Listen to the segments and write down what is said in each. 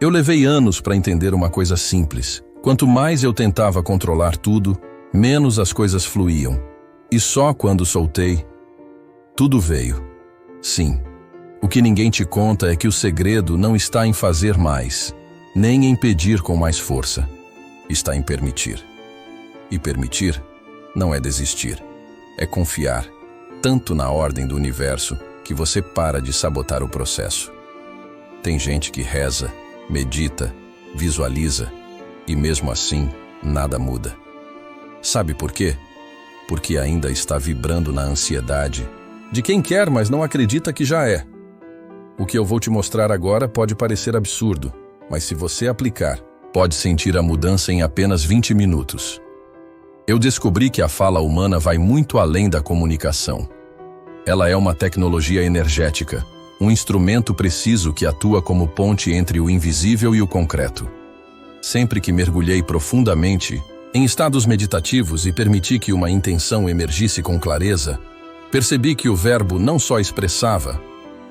Eu levei anos para entender uma coisa simples. Quanto mais eu tentava controlar tudo, menos as coisas fluíam. E só quando soltei, tudo veio. Sim, o que ninguém te conta é que o segredo não está em fazer mais, nem em pedir com mais força. Está em permitir. E permitir não é desistir, é confiar, tanto na ordem do universo, que você para de sabotar o processo. Tem gente que reza, medita, visualiza, e mesmo assim, nada muda. Sabe por quê? Porque ainda está vibrando na ansiedade de quem quer, mas não acredita que já é. O que eu vou te mostrar agora pode parecer absurdo, mas se você aplicar, pode sentir a mudança em apenas 20 minutos. Eu descobri que a fala humana vai muito além da comunicação. Ela é uma tecnologia energética, um instrumento preciso que atua como ponte entre o invisível e o concreto. Sempre que mergulhei profundamente em estados meditativos e permiti que uma intenção emergisse com clareza, percebi que o verbo não só expressava,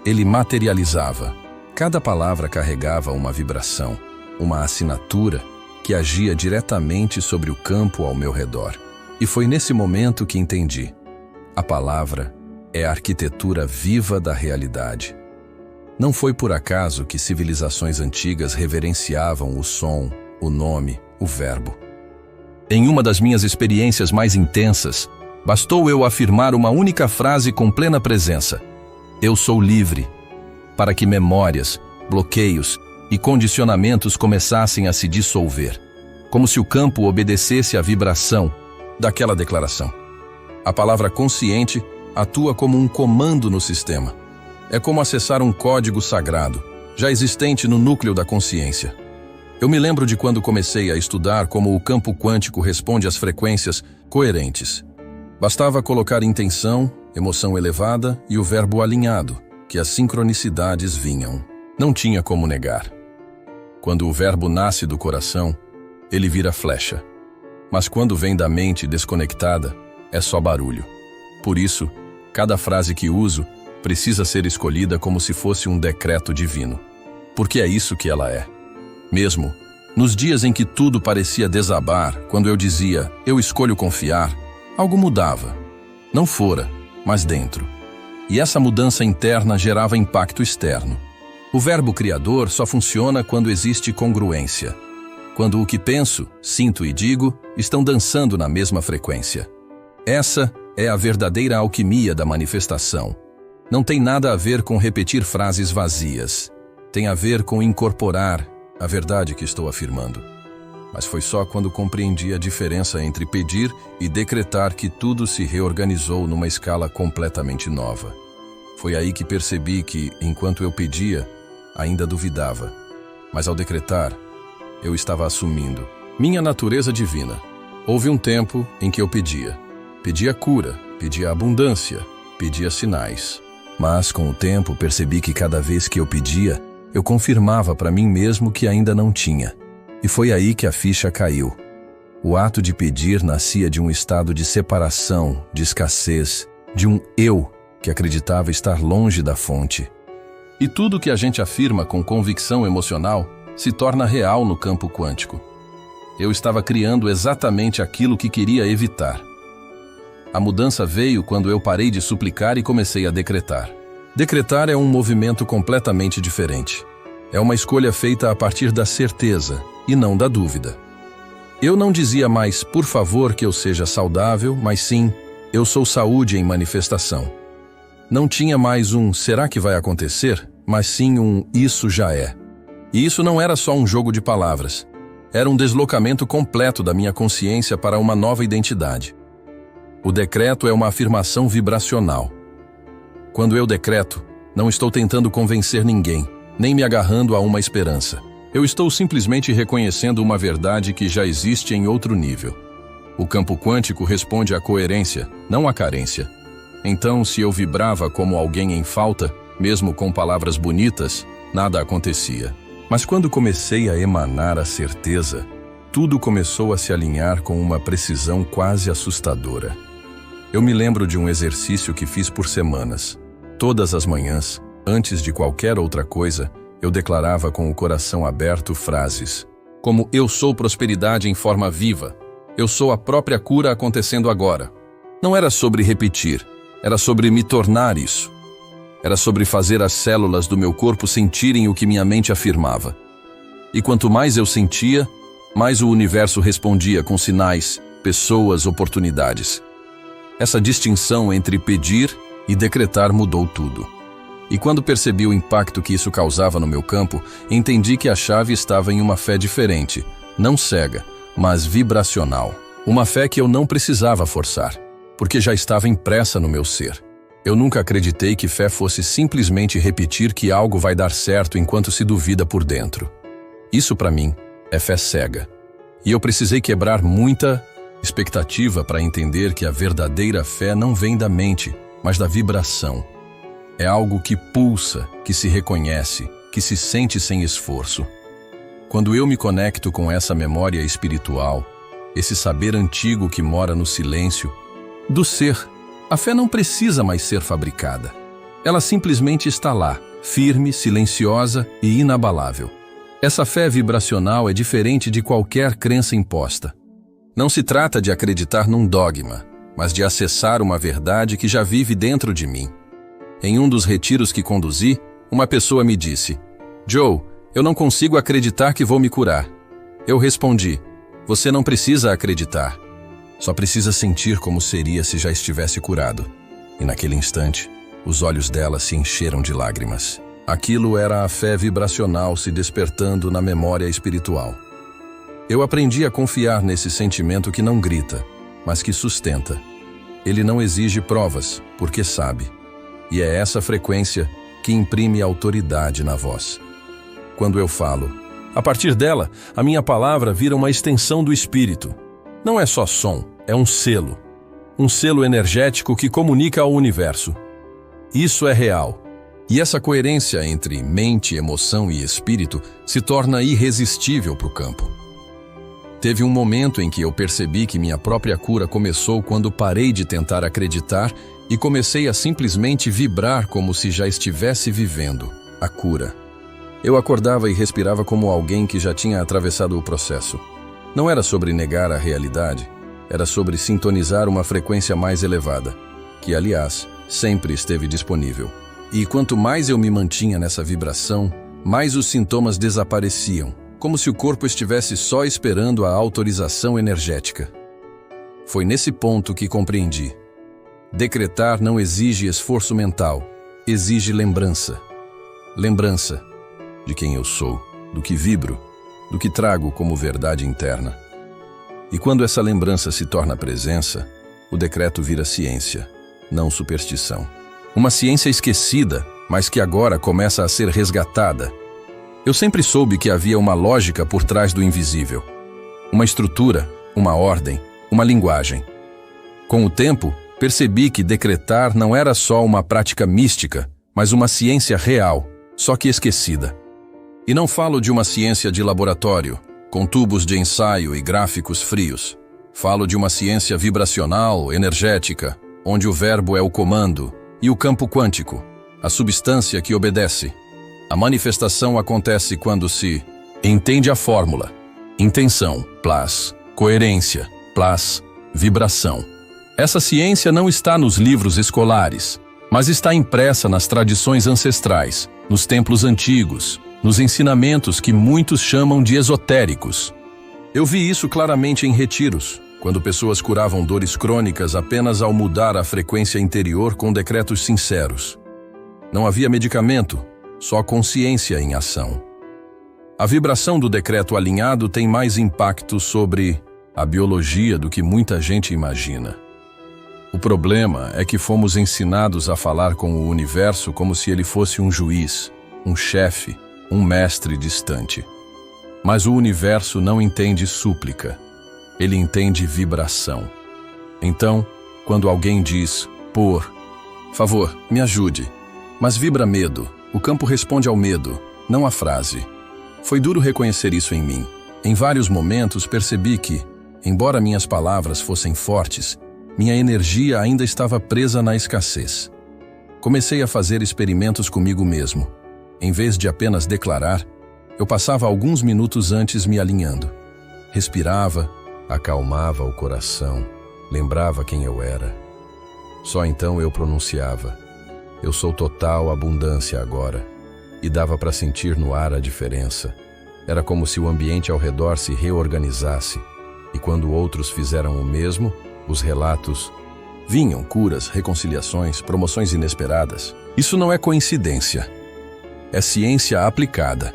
ele materializava. Cada palavra carregava uma vibração, uma assinatura que agia diretamente sobre o campo ao meu redor. E foi nesse momento que entendi. A palavra é a arquitetura viva da realidade. Não foi por acaso que civilizações antigas reverenciavam o som, o nome, o verbo. Em uma das minhas experiências mais intensas, bastou eu afirmar uma única frase com plena presença: eu sou livre, para que memórias, bloqueios e condicionamentos começassem a se dissolver, como se o campo obedecesse à vibração daquela declaração. A palavra consciente atua como um comando no sistema. É como acessar um código sagrado, já existente no núcleo da consciência. Eu me lembro de quando comecei a estudar como o campo quântico responde às frequências coerentes. Bastava colocar intenção, emoção elevada e o verbo alinhado, que as sincronicidades vinham. Não tinha como negar. Quando o verbo nasce do coração, ele vira flecha. Mas quando vem da mente desconectada, é só barulho. Por isso, cada frase que uso precisa ser escolhida como se fosse um decreto divino. Porque é isso que ela é. Mesmo nos dias em que tudo parecia desabar, quando eu dizia, eu escolho confiar, algo mudava. Não fora, mas dentro. E essa mudança interna gerava impacto externo. O verbo criador só funciona quando existe congruência. Quando o que penso, sinto e digo estão dançando na mesma frequência. Essa é a verdadeira alquimia da manifestação. Não tem nada a ver com repetir frases vazias. Tem a ver com incorporar a verdade que estou afirmando. Mas foi só quando compreendi a diferença entre pedir e decretar que tudo se reorganizou numa escala completamente nova. Foi aí que percebi que, enquanto eu pedia, ainda duvidava. Mas ao decretar, eu estava assumindo minha natureza divina. Houve um tempo em que eu pedia. Pedia cura, pedia abundância, pedia sinais. Mas, com o tempo, percebi que cada vez que eu pedia, eu confirmava para mim mesmo que ainda não tinha. E foi aí que a ficha caiu. O ato de pedir nascia de um estado de separação, de escassez, de um eu que acreditava estar longe da fonte. E tudo que a gente afirma com convicção emocional se torna real no campo quântico. Eu estava criando exatamente aquilo que queria evitar. A mudança veio quando eu parei de suplicar e comecei a decretar. Decretar é um movimento completamente diferente. É uma escolha feita a partir da certeza e não da dúvida. Eu não dizia mais, por favor, que eu seja saudável, mas sim, eu sou saúde em manifestação. Não tinha mais um será que vai acontecer, mas sim um isso já é. E isso não era só um jogo de palavras. Era um deslocamento completo da minha consciência para uma nova identidade. O decreto é uma afirmação vibracional. Quando eu decreto, não estou tentando convencer ninguém, nem me agarrando a uma esperança. Eu estou simplesmente reconhecendo uma verdade que já existe em outro nível. O campo quântico responde à coerência, não à carência. Então, se eu vibrava como alguém em falta, mesmo com palavras bonitas, nada acontecia. Mas quando comecei a emanar a certeza, tudo começou a se alinhar com uma precisão quase assustadora. Eu me lembro de um exercício que fiz por semanas. Todas as manhãs, antes de qualquer outra coisa, Eu declarava com o coração aberto frases como "Eu sou prosperidade em forma viva", "Eu sou a própria cura acontecendo agora". Não era sobre repetir, era sobre me tornar isso. Era sobre fazer as células do meu corpo sentirem o que minha mente afirmava. E quanto mais eu sentia, mais o universo respondia com sinais, pessoas, oportunidades. Essa distinção entre pedir e decretar mudou tudo. E quando percebi o impacto que isso causava no meu campo, entendi que a chave estava em uma fé diferente, não cega, mas vibracional. Uma fé que eu não precisava forçar, porque já estava impressa no meu ser. Eu nunca acreditei que fé fosse simplesmente repetir que algo vai dar certo enquanto se duvida por dentro. Isso, para mim, é fé cega. E eu precisei quebrar muita expectativa para entender que a verdadeira fé não vem da mente, mas da vibração. É algo que pulsa, que se reconhece, que se sente sem esforço. Quando eu me conecto com essa memória espiritual, esse saber antigo que mora no silêncio do ser, a fé não precisa mais ser fabricada. Ela simplesmente está lá, firme, silenciosa e inabalável. Essa fé vibracional é diferente de qualquer crença imposta. Não se trata de acreditar num dogma, mas de acessar uma verdade que já vive dentro de mim. Em um dos retiros que conduzi, uma pessoa me disse: "Joe, eu não consigo acreditar que vou me curar." Eu respondi: "Você não precisa acreditar. Só precisa sentir como seria se já estivesse curado." E naquele instante, os olhos dela se encheram de lágrimas. Aquilo era a fé vibracional se despertando na memória espiritual. Eu aprendi a confiar nesse sentimento que não grita, mas que sustenta. Ele não exige provas, porque sabe. E é essa frequência que imprime autoridade na voz. Quando eu falo, a partir dela, a minha palavra vira uma extensão do espírito. Não é só som, é um selo. Um selo energético que comunica ao universo. Isso é real. E essa coerência entre mente, emoção e espírito se torna irresistível para o campo. Teve um momento em que eu percebi que minha própria cura começou quando parei de tentar acreditar e comecei a simplesmente vibrar como se já estivesse vivendo a cura. Eu acordava e respirava como alguém que já tinha atravessado o processo. Não era sobre negar a realidade, era sobre sintonizar uma frequência mais elevada, que, aliás, sempre esteve disponível. E quanto mais eu me mantinha nessa vibração, mais os sintomas desapareciam, como se o corpo estivesse só esperando a autorização energética. Foi nesse ponto que compreendi. Decretar não exige esforço mental, exige lembrança. Lembrança de quem eu sou, do que vibro, do que trago como verdade interna. E quando essa lembrança se torna presença, o decreto vira ciência, não superstição. Uma ciência esquecida, mas que agora começa a ser resgatada. Eu sempre soube que havia uma lógica por trás do invisível. Uma estrutura, uma ordem, uma linguagem. Com o tempo, percebi que decretar não era só uma prática mística, mas uma ciência real, só que esquecida. E não falo de uma ciência de laboratório, com tubos de ensaio e gráficos frios. Falo de uma ciência vibracional, energética, onde o verbo é o comando, e o campo quântico, a substância que obedece. A manifestação acontece quando se entende a fórmula. Intenção, plus, coerência, plus, vibração. Essa ciência não está nos livros escolares, mas está impressa nas tradições ancestrais, nos templos antigos, nos ensinamentos que muitos chamam de esotéricos. Eu vi isso claramente em retiros, quando pessoas curavam dores crônicas apenas ao mudar a frequência interior com decretos sinceros. Não havia medicamento, só consciência em ação. A vibração do decreto alinhado tem mais impacto sobre a biologia do que muita gente imagina. O problema é que fomos ensinados a falar com o universo como se ele fosse um juiz, um chefe, um mestre distante. Mas o universo não entende súplica. Ele entende vibração. Então, quando alguém diz, por favor, me ajude, mas vibra medo, o campo responde ao medo, não à frase. Foi duro reconhecer isso em mim. Em vários momentos percebi que, embora minhas palavras fossem fortes, minha energia ainda estava presa na escassez. Comecei a fazer experimentos comigo mesmo. Em vez de apenas declarar, eu passava alguns minutos antes me alinhando. Respirava, acalmava o coração, lembrava quem eu era. Só então eu pronunciava: eu sou total abundância agora. E dava para sentir no ar a diferença. Era como se o ambiente ao redor se reorganizasse. E quando outros fizeram o mesmo, os relatos vinham: curas, reconciliações, promoções inesperadas. Isso não é coincidência. É ciência aplicada.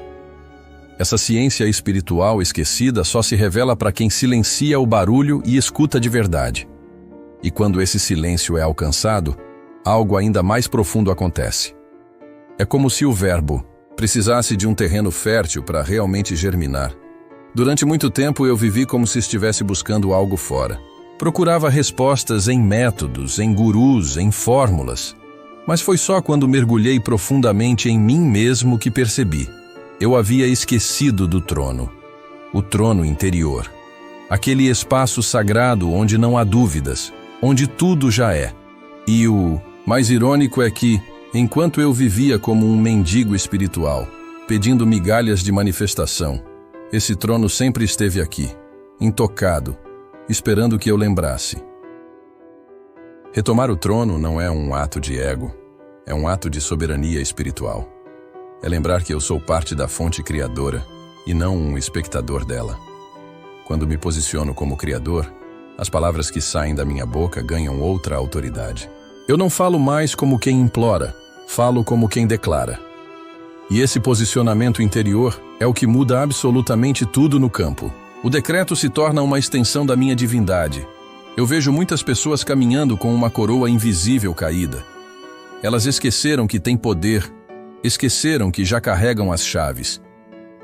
Essa ciência espiritual esquecida só se revela para quem silencia o barulho e escuta de verdade. E quando esse silêncio é alcançado, algo ainda mais profundo acontece. É como se o verbo precisasse de um terreno fértil para realmente germinar. Durante muito tempo eu vivi como se estivesse buscando algo fora. Procurava respostas em métodos, em gurus, em fórmulas. Mas foi só quando mergulhei profundamente em mim mesmo que percebi. Eu havia esquecido do trono. O trono interior. Aquele espaço sagrado onde não há dúvidas, onde tudo já é. E o mais irônico é que, enquanto eu vivia como um mendigo espiritual, pedindo migalhas de manifestação, esse trono sempre esteve aqui, intocado, esperando que eu lembrasse. Retomar o trono não é um ato de ego, é um ato de soberania espiritual. É lembrar que eu sou parte da fonte criadora e não um espectador dela. Quando me posiciono como criador, as palavras que saem da minha boca ganham outra autoridade. Eu não falo mais como quem implora, falo como quem declara. E esse posicionamento interior é o que muda absolutamente tudo no campo. O decreto se torna uma extensão da minha divindade. Eu vejo muitas pessoas caminhando com uma coroa invisível caída. Elas esqueceram que têm poder, esqueceram que já carregam as chaves.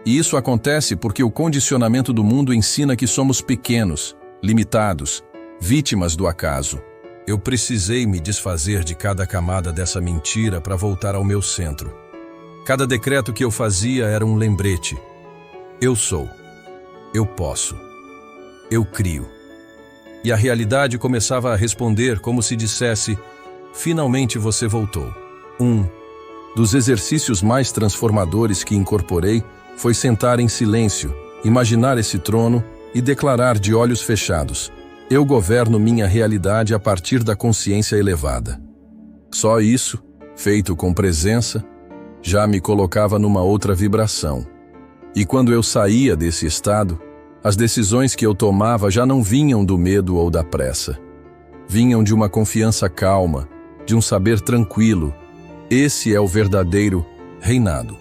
E isso acontece porque o condicionamento do mundo ensina que somos pequenos, limitados, vítimas do acaso. Eu precisei me desfazer de cada camada dessa mentira para voltar ao meu centro. Cada decreto que eu fazia era um lembrete. Eu sou. Eu posso. Eu crio. E a realidade começava a responder como se dissesse: finalmente você voltou. Um dos exercícios mais transformadores que incorporei foi sentar em silêncio, imaginar esse trono e declarar de olhos fechados: eu governo minha realidade a partir da consciência elevada. Só isso, feito com presença, já me colocava numa outra vibração. E quando eu saía desse estado, as decisões que eu tomava já não vinham do medo ou da pressa. Vinham de uma confiança calma, de um saber tranquilo. Esse é o verdadeiro reinado,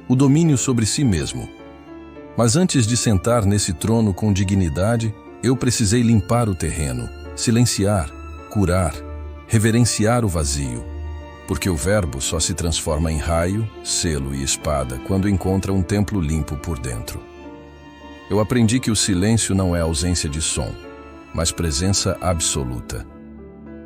o domínio sobre si mesmo. Mas antes de sentar nesse trono com dignidade, eu precisei limpar o terreno, silenciar, curar, reverenciar o vazio. Porque o verbo só se transforma em raio, selo e espada quando encontra um templo limpo por dentro. Eu aprendi que o silêncio não é ausência de som, mas presença absoluta.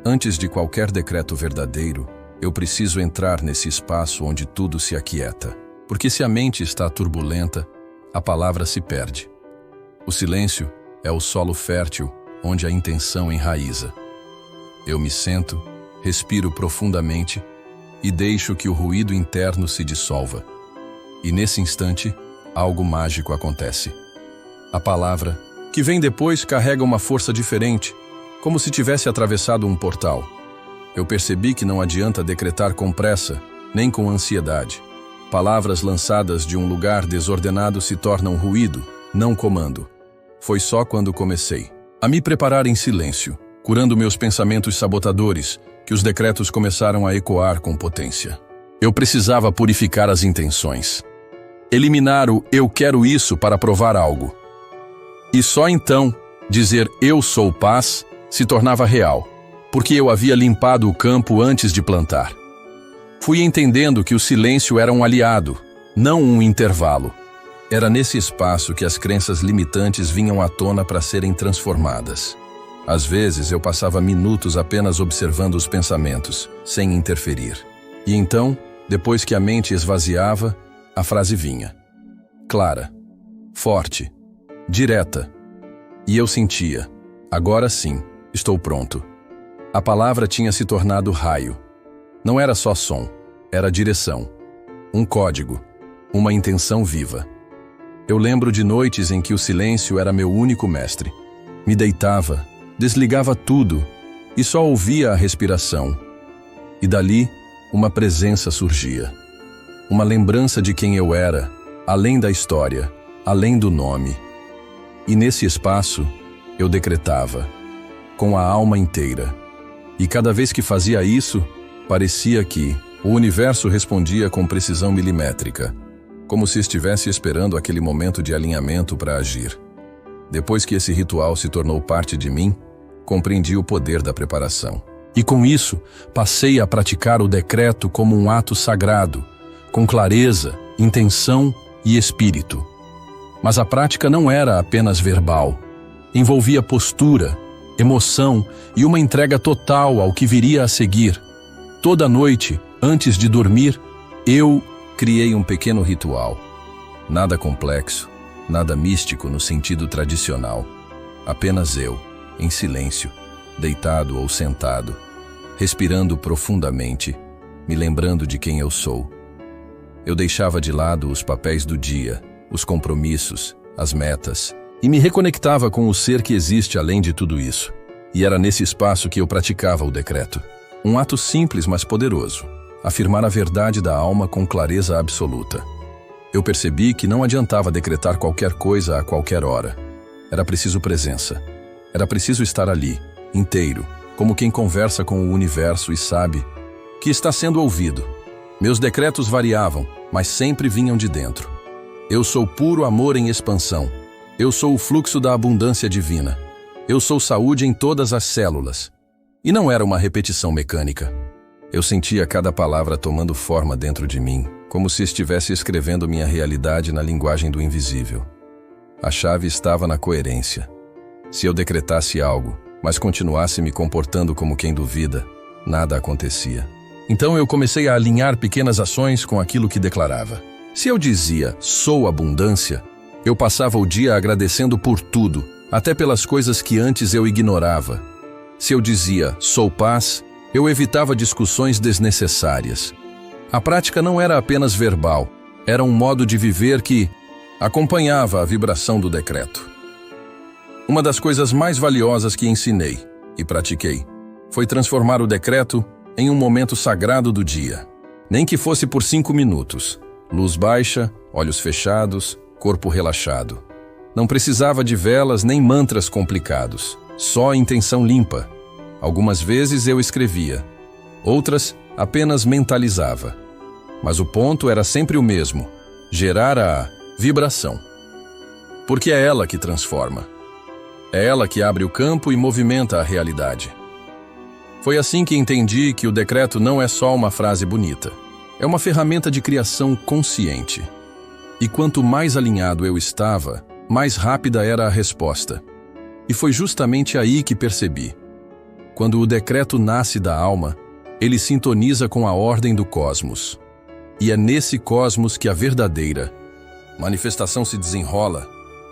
Antes de qualquer decreto verdadeiro, eu preciso entrar nesse espaço onde tudo se aquieta. Porque se a mente está turbulenta, a palavra se perde. O silêncio é o solo fértil onde a intenção enraiza. Eu me sento, respiro profundamente e deixo que o ruído interno se dissolva. E nesse instante, algo mágico acontece. A palavra, que vem depois, carrega uma força diferente, como se tivesse atravessado um portal. Eu percebi que não adianta decretar com pressa, nem com ansiedade. Palavras lançadas de um lugar desordenado se tornam ruído, não comando. Foi só quando comecei a me preparar em silêncio, curando meus pensamentos sabotadores, que os decretos começaram a ecoar com potência. Eu precisava purificar as intenções. Eliminar o "eu quero isso" para provar algo. E só então, dizer "eu sou paz" se tornava real, porque eu havia limpado o campo antes de plantar. Fui entendendo que o silêncio era um aliado, não um intervalo. Era nesse espaço que as crenças limitantes vinham à tona para serem transformadas. Às vezes eu passava minutos apenas observando os pensamentos, sem interferir. E então, depois que a mente esvaziava, a frase vinha. Clara, forte, direta. E eu sentia: agora sim, estou pronto. A palavra tinha se tornado raio. Não era só som, era direção. um código, uma intenção viva. Eu lembro de noites em que o silêncio era meu único mestre. Me deitava, desligava tudo e só ouvia a respiração. E dali, uma presença surgia. Uma lembrança de quem eu era, além da história, além do nome. E nesse espaço, eu decretava, com a alma inteira. E cada vez que fazia isso, parecia que o universo respondia com precisão milimétrica, como se estivesse esperando aquele momento de alinhamento para agir. Depois que esse ritual se tornou parte de mim, compreendi o poder da preparação. E com isso, passei a praticar o decreto como um ato sagrado, com clareza, intenção e espírito. Mas a prática não era apenas verbal. Envolvia postura, emoção e uma entrega total ao que viria a seguir. Toda noite, antes de dormir, eu criei um pequeno ritual. Nada complexo, nada místico no sentido tradicional. Apenas eu, em silêncio, deitado ou sentado, respirando profundamente, me lembrando de quem eu sou. Eu deixava de lado os papéis do dia, os compromissos, as metas, e me reconectava com o ser que existe além de tudo isso. E era nesse espaço que eu praticava o decreto. Um ato simples, mas poderoso. Afirmar a verdade da alma com clareza absoluta. Eu percebi que não adiantava decretar qualquer coisa a qualquer hora. Era preciso presença. Era preciso estar ali, inteiro, como quem conversa com o universo e sabe que está sendo ouvido. Meus decretos variavam, mas sempre vinham de dentro. Eu sou puro amor em expansão. Eu sou o fluxo da abundância divina. Eu sou saúde em todas as células. E não era uma repetição mecânica. Eu sentia cada palavra tomando forma dentro de mim, como se estivesse escrevendo minha realidade na linguagem do invisível. A chave estava na coerência. Se eu decretasse algo, mas continuasse me comportando como quem duvida, nada acontecia. Então eu comecei a alinhar pequenas ações com aquilo que declarava. Se eu dizia, sou abundância, eu passava o dia agradecendo por tudo, até pelas coisas que antes eu ignorava. Se eu dizia, sou paz, eu evitava discussões desnecessárias. A prática não era apenas verbal, era um modo de viver que acompanhava a vibração do decreto. Uma das coisas mais valiosas que ensinei e pratiquei foi transformar o decreto em um momento sagrado do dia. Nem que fosse por 5 minutos. Luz baixa, olhos fechados, corpo relaxado. Não precisava de velas nem mantras complicados, só intenção limpa. Algumas vezes eu escrevia, outras apenas mentalizava. Mas o ponto era sempre o mesmo, gerar a vibração. Porque é ela que transforma. É ela que abre o campo e movimenta a realidade. Foi assim que entendi que o decreto não é só uma frase bonita. É uma ferramenta de criação consciente. E quanto mais alinhado eu estava, mais rápida era a resposta. E foi justamente aí que percebi. Quando o decreto nasce da alma, ele sintoniza com a ordem do cosmos. E é nesse cosmos que a verdadeira manifestação se desenrola.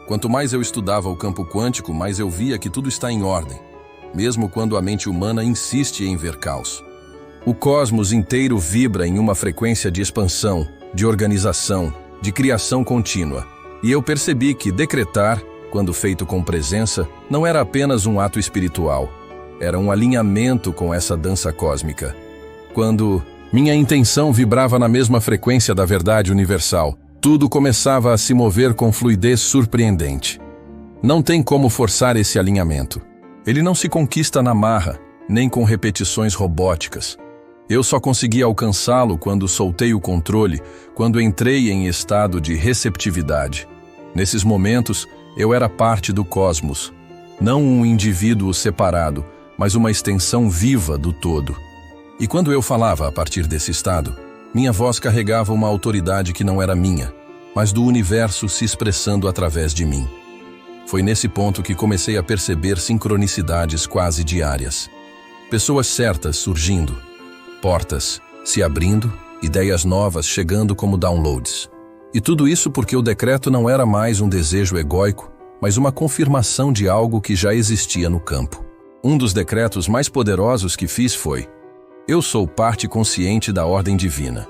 Quanto mais eu estudava o campo quântico, mais eu via que tudo está em ordem, mesmo quando a mente humana insiste em ver caos. O cosmos inteiro vibra em uma frequência de expansão, de organização, de criação contínua. E eu percebi que decretar, quando feito com presença, não era apenas um ato espiritual. Era um alinhamento com essa dança cósmica. Quando minha intenção vibrava na mesma frequência da verdade universal, tudo começava a se mover com fluidez surpreendente. Não tem como forçar esse alinhamento. Ele não se conquista na marra, nem com repetições robóticas. Eu só consegui alcançá-lo quando soltei o controle, quando entrei em estado de receptividade. Nesses momentos, eu era parte do cosmos, não um indivíduo separado, mas uma extensão viva do todo. E quando eu falava a partir desse estado, minha voz carregava uma autoridade que não era minha, mas do universo se expressando através de mim. Foi nesse ponto que comecei a perceber sincronicidades quase diárias. Pessoas certas surgindo, portas se abrindo, ideias novas chegando como downloads. E tudo isso porque o decreto não era mais um desejo egóico, mas uma confirmação de algo que já existia no campo. Um dos decretos mais poderosos que fiz foi: eu sou parte consciente da ordem divina.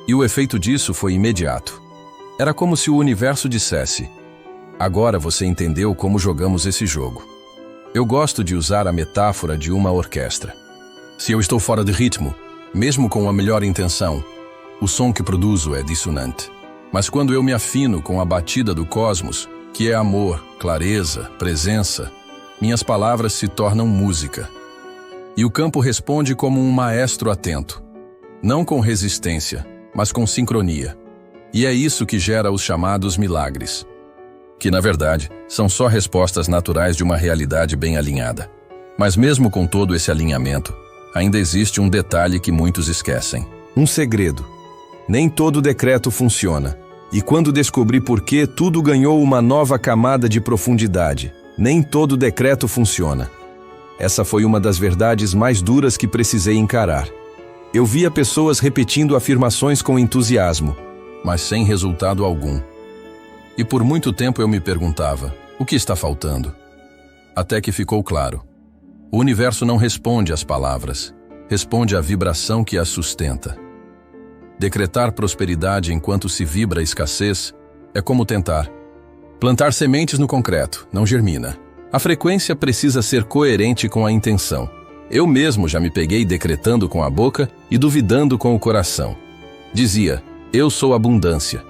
E o efeito disso foi imediato. Era como se o universo dissesse: agora você entendeu como jogamos esse jogo. Eu gosto de usar a metáfora de uma orquestra. Se eu estou fora de ritmo, mesmo com a melhor intenção, o som que produzo é dissonante. Mas quando eu me afino com a batida do cosmos, que é amor, clareza, presença, minhas palavras se tornam música. E o campo responde como um maestro atento, não com resistência, mas com sincronia. E é isso que gera os chamados milagres, que na verdade são só respostas naturais de uma realidade bem alinhada. Mas mesmo com todo esse alinhamento, ainda existe um detalhe que muitos esquecem. Um segredo. Nem todo decreto funciona. E quando descobri por quê, tudo ganhou uma nova camada de profundidade. Nem todo decreto funciona. Essa foi uma das verdades mais duras que precisei encarar. Eu via pessoas repetindo afirmações com entusiasmo, mas sem resultado algum. E por muito tempo eu me perguntava: o que está faltando? Até que ficou claro. O universo não responde às palavras, responde à vibração que as sustenta. Decretar prosperidade enquanto se vibra a escassez é como tentar plantar sementes no concreto, não germina. A frequência precisa ser coerente com a intenção. Eu mesmo já me peguei decretando com a boca e duvidando com o coração. Dizia: eu sou abundância.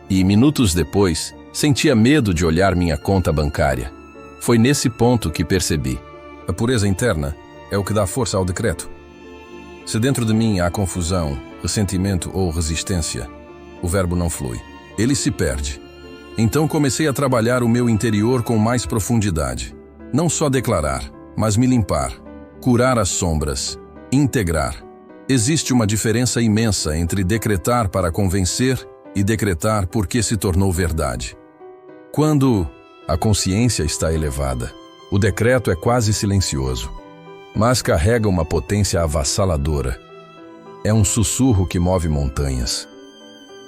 E minutos depois, sentia medo de olhar minha conta bancária. Foi nesse ponto que percebi: a pureza interna é o que dá força ao decreto. Se dentro de mim há confusão, ressentimento ou resistência, o verbo não flui. Ele se perde. Então comecei a trabalhar o meu interior com mais profundidade. Não só declarar, mas me limpar, curar as sombras, integrar. Existe uma diferença imensa entre decretar para convencer e decretar porque se tornou verdade. Quando a consciência está elevada, o decreto é quase silencioso, mas carrega uma potência avassaladora. É um sussurro que move montanhas.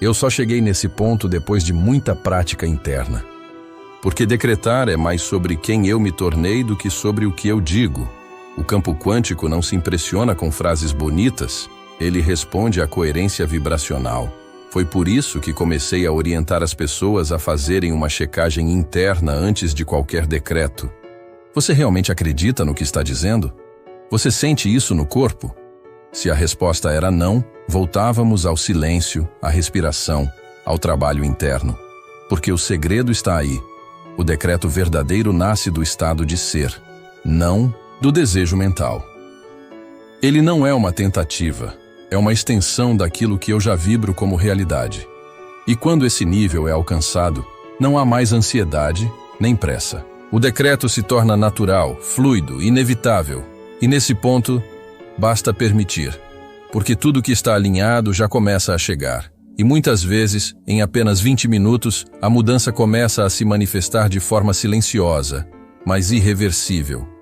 Eu só cheguei nesse ponto depois de muita prática interna. Porque decretar é mais sobre quem eu me tornei do que sobre o que eu digo. O campo quântico não se impressiona com frases bonitas, ele responde à coerência vibracional. Foi por isso que comecei a orientar as pessoas a fazerem uma checagem interna antes de qualquer decreto. Você realmente acredita no que está dizendo? Você sente isso no corpo? Se a resposta era não, voltávamos ao silêncio, à respiração, ao trabalho interno. Porque o segredo está aí. O decreto verdadeiro nasce do estado de ser, não do desejo mental. Ele não é uma tentativa, é uma extensão daquilo que eu já vibro como realidade. E quando esse nível é alcançado, não há mais ansiedade nem pressa. O decreto se torna natural, fluido, inevitável. E nesse ponto, basta permitir, porque tudo que está alinhado já começa a chegar. E muitas vezes, em apenas 20 minutos, a mudança começa a se manifestar de forma silenciosa, mas irreversível.